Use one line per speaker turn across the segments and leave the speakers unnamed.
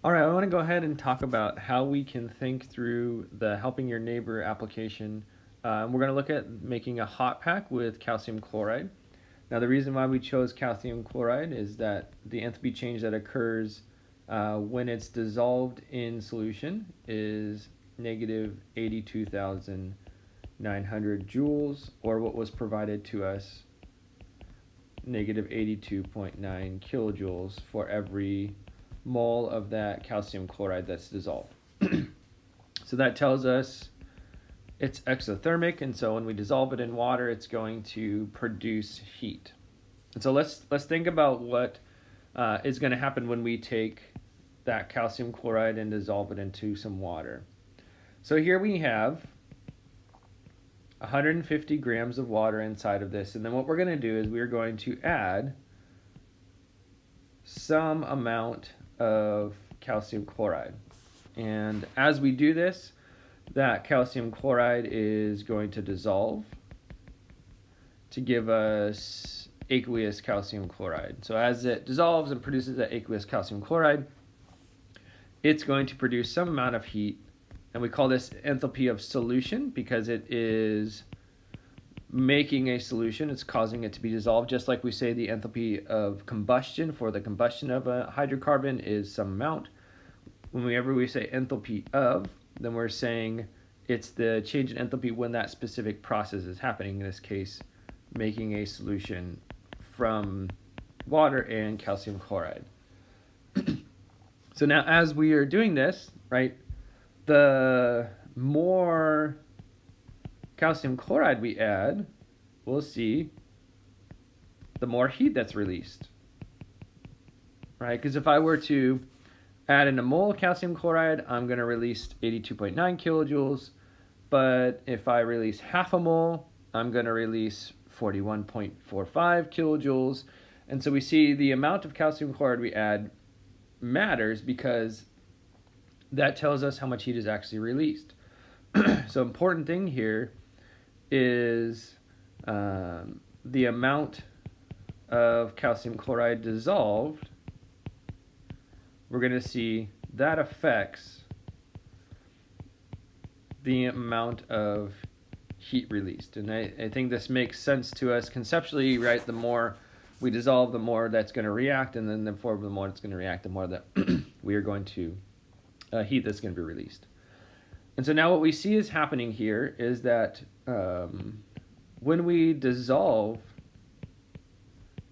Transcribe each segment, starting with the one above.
All right, I want to go ahead and talk about how we can think through the helping your neighbor application. We're going to look at making a hot pack with calcium chloride. Now, the reason why we chose calcium chloride is that the enthalpy change that occurs when it's dissolved in solution is negative 82,900 joules, or what was provided to us, negative 82.9 kilojoules for every mole of that calcium chloride that's dissolved. So that tells us it's exothermic, and so when we dissolve it in water, it's going to produce heat. And so let's think about what is going to happen when we take that calcium chloride and dissolve it into some water. So here we have 150 grams of water inside of this, and then what we're going to do is we're going to add some amount of calcium chloride. And as we do this, that calcium chloride is going to dissolve to give us aqueous calcium chloride. So as it dissolves and produces that aqueous calcium chloride, it's going to produce some amount of heat, and we call this enthalpy of solution because it is making a solution. It's causing it to be dissolved, just like we say the enthalpy of combustion for the combustion of a hydrocarbon is some amount. Whenever we say enthalpy of, then we're saying it's the change in enthalpy when that specific process is happening, in this case, making a solution from water and calcium chloride. So now as we are doing this, right, the more calcium chloride we add, we'll see the more heat that's released, right? Because if I were to add in a mole of calcium chloride, I'm going to release 82.9 kilojoules, but if I release half a mole, I'm going to release 41.45 kilojoules. And so we see the amount of calcium chloride we add matters because that tells us how much heat is actually released. So important thing here is the amount of calcium chloride dissolved. We're going to see that affects the amount of heat released. And I think this makes sense to us conceptually, right? The more we dissolve, the more that's going to react, and then the more it's going to react, the more that we are going to heat that's going to be released. And so now what we see is happening here is that when we dissolve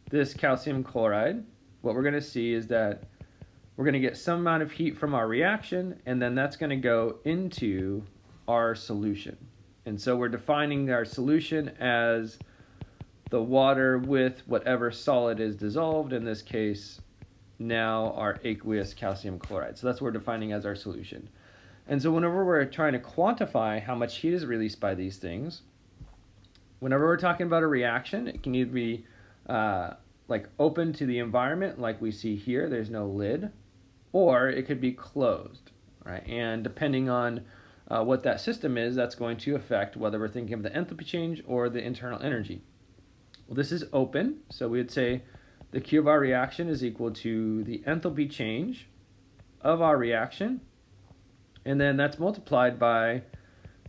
this calcium chloride, what we're going to see is that we're going to get some amount of heat from our reaction, and then that's going to go into our solution. And so we're defining our solution as the water with whatever solid is dissolved, in this case, now our aqueous calcium chloride. So that's what we're defining as our solution. And so whenever we're trying to quantify how much heat is released by these things, whenever we're talking about a reaction, it can either be like open to the environment, like we see here, there's no lid, or it could be closed, right? And depending on what that system is, that's going to affect whether we're thinking of the enthalpy change or the internal energy. Well, this is open, so we would say the Q of our reaction is equal to the enthalpy change of our reaction, and then that's multiplied by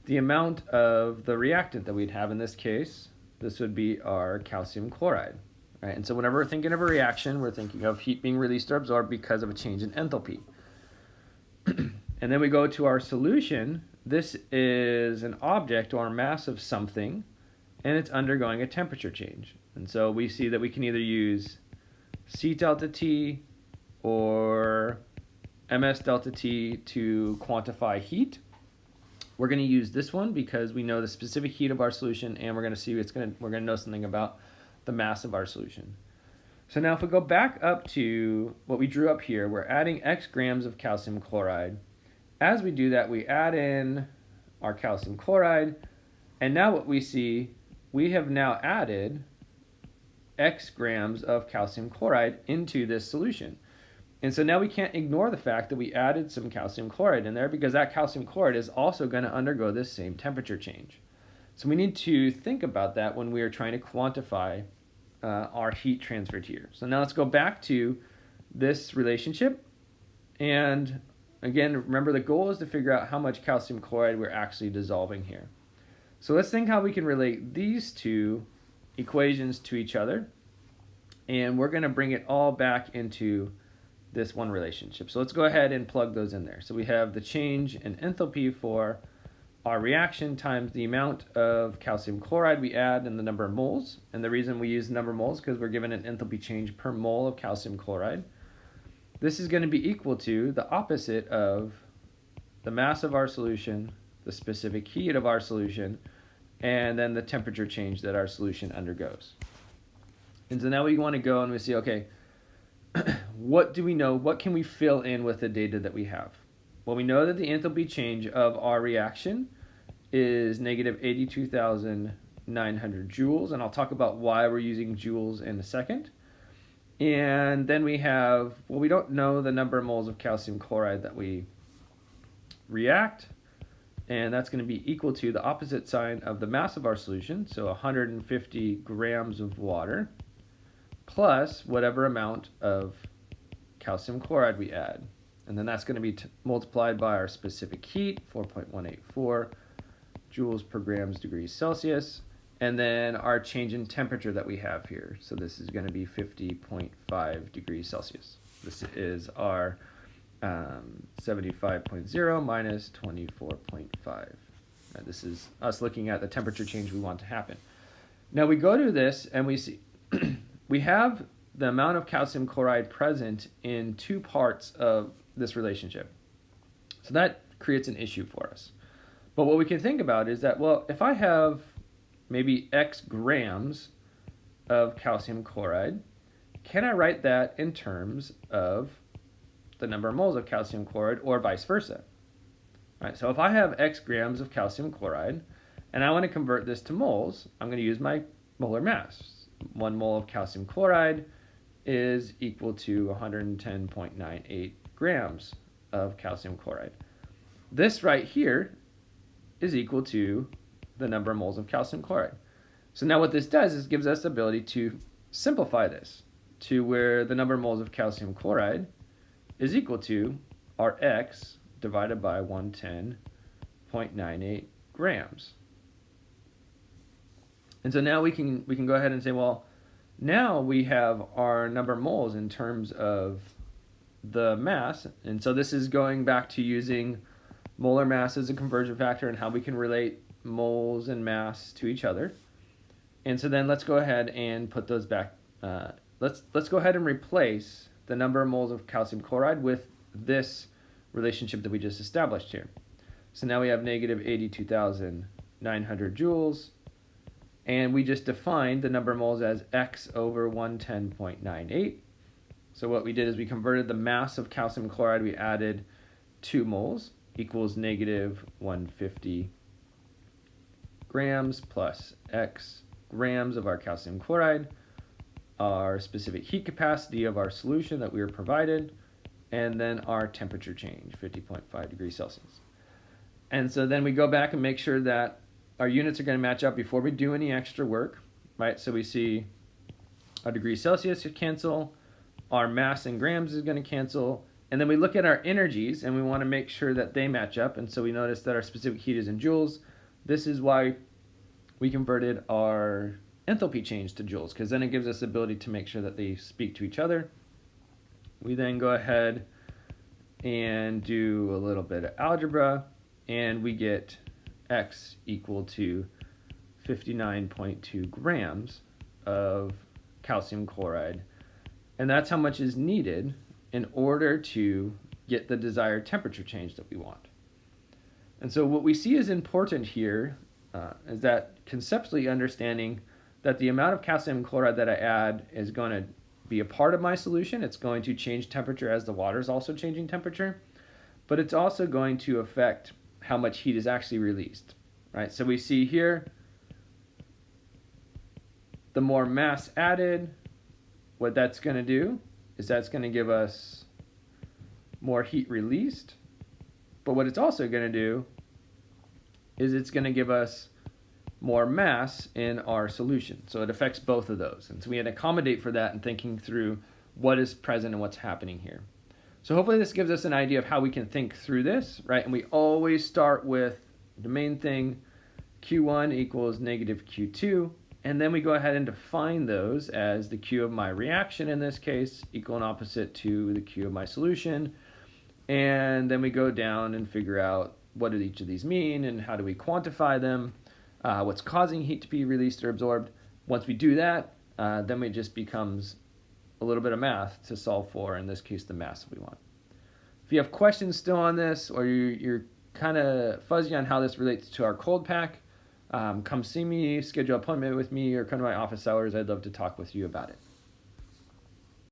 the amount of the reactant that we'd have. In this case, this would be our calcium chloride, right? And so whenever we're thinking of a reaction, we're thinking of heat being released or absorbed because of a change in enthalpy. And then we go to our solution. This is an object or a mass of something, and it's undergoing a temperature change. And so we see that we can either use C delta T or MS delta T to quantify heat. We're going to use this one because we know the specific heat of our solution, and we're going to see we're going to know something about the mass of our solution. So now if we go back up to what we drew up here, we're adding X grams of calcium chloride. As we do that, we add in our calcium chloride, and now what we see, we have now added X grams of calcium chloride into this solution. And so now we can't ignore the fact that we added some calcium chloride in there because that calcium chloride is also going to undergo this same temperature change. So we need to think about that when we are trying to quantify our heat transferred here. So now let's go back to this relationship. And again, remember the goal is to figure out how much calcium chloride we're actually dissolving here. So let's think how we can relate these two equations to each other. And we're going to bring it all back into this one relationship. So let's go ahead and plug those in there. So we have the change in enthalpy for our reaction times the amount of calcium chloride we add and the number of moles. And the reason we use the number of moles is because we're given an enthalpy change per mole of calcium chloride. This is going to be equal to the opposite of the mass of our solution, the specific heat of our solution, and then the temperature change that our solution undergoes. And so now we want to go and we see, okay, what do we know? What can we fill in with the data that we have? Well, we know that the enthalpy change of our reaction is negative 82,900 joules, and I'll talk about why we're using joules in a second. And then we have, well, we don't know the number of moles of calcium chloride that we react, and that's going to be equal to the opposite sign of the mass of our solution, so 150 grams of water, plus whatever amount of calcium chloride we add. And then that's going to be multiplied by our specific heat, 4.184 joules per grams degrees Celsius, and then our change in temperature that we have here. So this is going to be 50.5 degrees Celsius. This is our 75.0 minus 24.5. This is us looking at the temperature change we want to happen. Now we go to this and we see we have the amount of calcium chloride present in two parts of this relationship. So that creates an issue for us. But what we can think about is that, well, if I have maybe X grams of calcium chloride, can I write that in terms of the number of moles of calcium chloride or vice versa? All right, so if I have X grams of calcium chloride and I want to convert this to moles, I'm going to use my molar mass. 1 mole of calcium chloride is equal to 110.98 grams of calcium chloride. This right here is equal to the number of moles of calcium chloride. So now what this does is gives us the ability to simplify this to where the number of moles of calcium chloride is equal to our X divided by 110.98 grams. And so now we can go ahead and say, well, now we have our number of moles in terms of the mass. And so this is going back to using molar mass as a conversion factor and how we can relate moles and mass to each other. And so then let's go ahead and put those back. Let's go ahead and replace the number of moles of calcium chloride with this relationship that we just established here. So now we have negative 82,900 joules. And we just defined the number of moles as X over 110.98. So what we did is we converted the mass of calcium chloride, we added 2 moles equals negative 150 grams plus X grams of our calcium chloride, our specific heat capacity of our solution that we were provided, and then our temperature change, 50.5 degrees Celsius. And so then we go back and make sure that our units are going to match up before we do any extra work, right? So we see our degrees Celsius cancel, our mass in grams is going to cancel, and then we look at our energies and we want to make sure that they match up. And so we notice that our specific heat is in joules. This is why we converted our enthalpy change to joules, because then it gives us the ability to make sure that they speak to each other. We then go ahead and do a little bit of algebra, and we get X equal to 59.2 grams of calcium chloride. And that's how much is needed in order to get the desired temperature change that we want. And so what we see is important here is that conceptually understanding that the amount of calcium chloride that I add is going to be a part of my solution. It's going to change temperature as the water is also changing temperature, but it's also going to affect how much heat is actually released, right? So we see here, the more mass added, what that's going to do is that's going to give us more heat released, but what it's also going to do is it's going to give us more mass in our solution. So it affects both of those. And so we had to accommodate for that in thinking through what is present and what's happening here. So hopefully this gives us an idea of how we can think through this, right? And we always start with the main thing, Q1 equals negative Q2, and then we go ahead and define those as the Q of my reaction in this case, equal and opposite to the Q of my solution. And then we go down and figure out what do each of these mean and how do we quantify them, what's causing heat to be released or absorbed. Once we do that, then it just becomes a little bit of math to solve for, in this case, the mass we want. If you have questions still on this, or you're kind of fuzzy on how this relates to our cold pack, come see me, schedule an appointment with me, or come to my office hours. I'd love to talk with you about it.